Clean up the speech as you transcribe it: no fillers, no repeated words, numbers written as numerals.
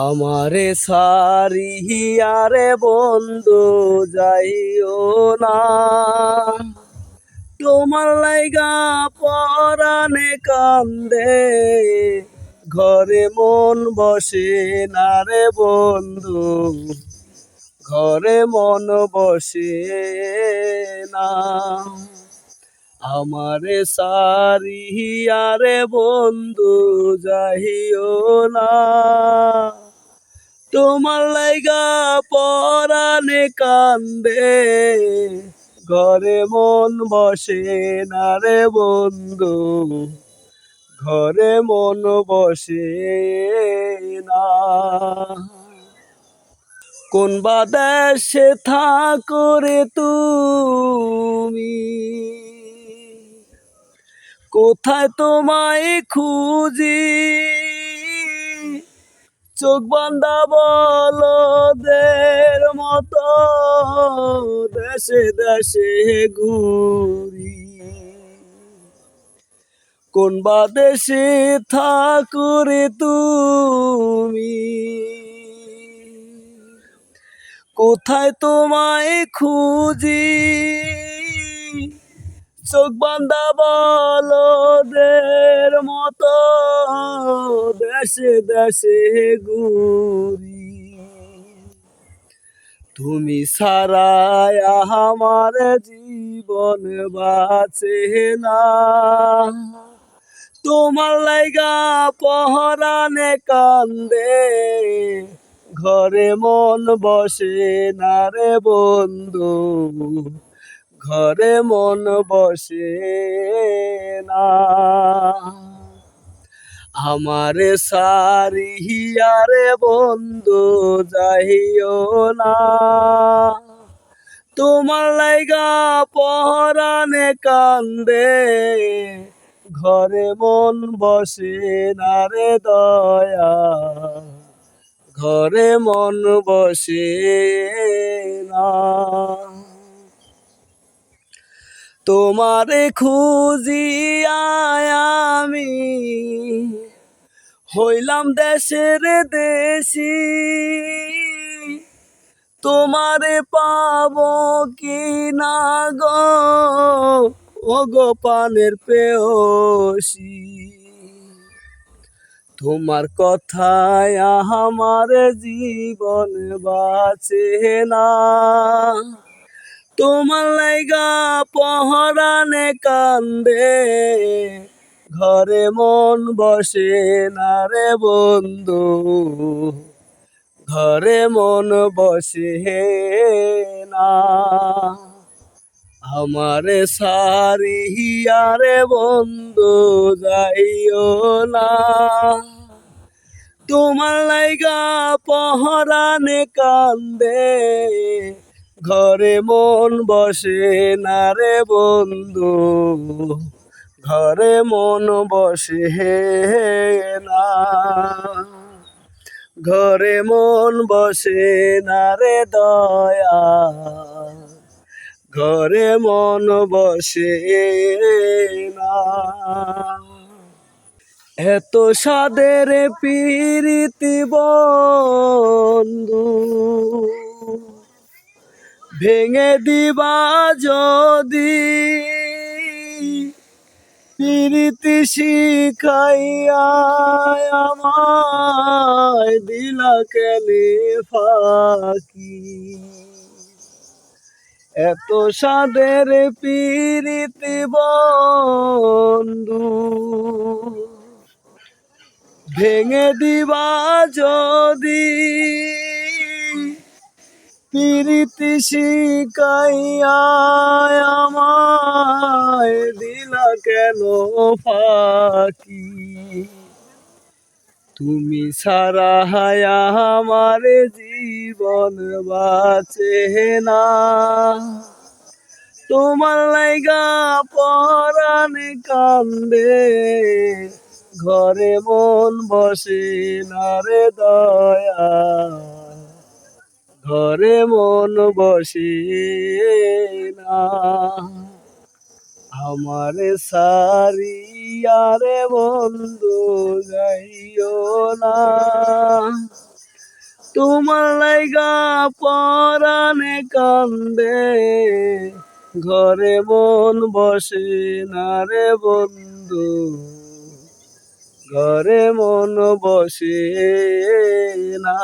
আমারে সারিয়ারে বন্ধু যাইও না, তোমার লাইগা পরাণে কান্দে, ঘরে মন বসে না রে বন্ধু, ঘরে মন বসে না। আমারে সারিয়ারে বন্ধু যাইও না, তোমার লাইগা পরাণে কান্দে, ঘরে মন বসে না রে বন্ধু, ঘরে মন বসে না। কোন বা দেশে থাকো রে তুমি, কোথায় তোমায় খুঁজি, চোখ বান্ধা বলদের মতো দেশে দেশে ঘুরি। কোন বা দেশে থাকো রে তুমি, কোথায় তোমায় খুঁজি, চোখ বান্ধা বলদের মতো দেশে দেশে ঘুরি। তুমি ছাড়াই আমার জীবন বাঁচে না, তোমার লাইগা পহরানে কান্দে, ঘরে মন বসে না রে বন্ধু, ঘরে মন বসে না। আমারে সারিয়ারে বন্ধু যাইও না, তোমার লাইগা পরাণে কান্দে, ঘরে মন বসে না রে দয়া, ঘরে মন বসে না। তোমারে খুঁজিয়া আমি হইলাম দেশের দেশি, তোমারে পাব কি না গো, ও গো পানের পেয়সী। তোমার কথায় আমার জীবন বাঁচে না, তোমার লাইগা পহরানে কান্দে, ঘরে মন বসে না রে বন্ধু, ঘরে মন বসে না। আমারে সারিয়ারে বন্ধু যাইও না, তোমার লাইগা পহরানে কান্দে, ঘরে মন বসে না রে বন্ধু, ঘরে মন বসে না, ঘরে মন বসে না রে দয়া, ঘরে মন বসে না। এত সাদের প্রীতি বন্ধু ভেঙে দিবা যদি, প্রীতি শিখাইয়া আমায় দিলা কেনে ফাঁকি। এত সাদের প্রীতি বন্ধু ভেঙে দিবা যদি, প্রীতি শিখাইয়া আমায় দিলা কেন ফাঁকি। তুমি ছাড়া হায়া আমার জীবন বাঁচে না, তোমার লাইগা পরাণে কান্দে, ঘরে মন বসে না রে দয়া, ঘরে মন বসে না। আমারে সারিয়ারে বন্ধু যাইও না, তোমার লাইগা পরাণে কান্দে, ঘরে মন বসে না রে বন্ধু, ঘরে মন বসে না।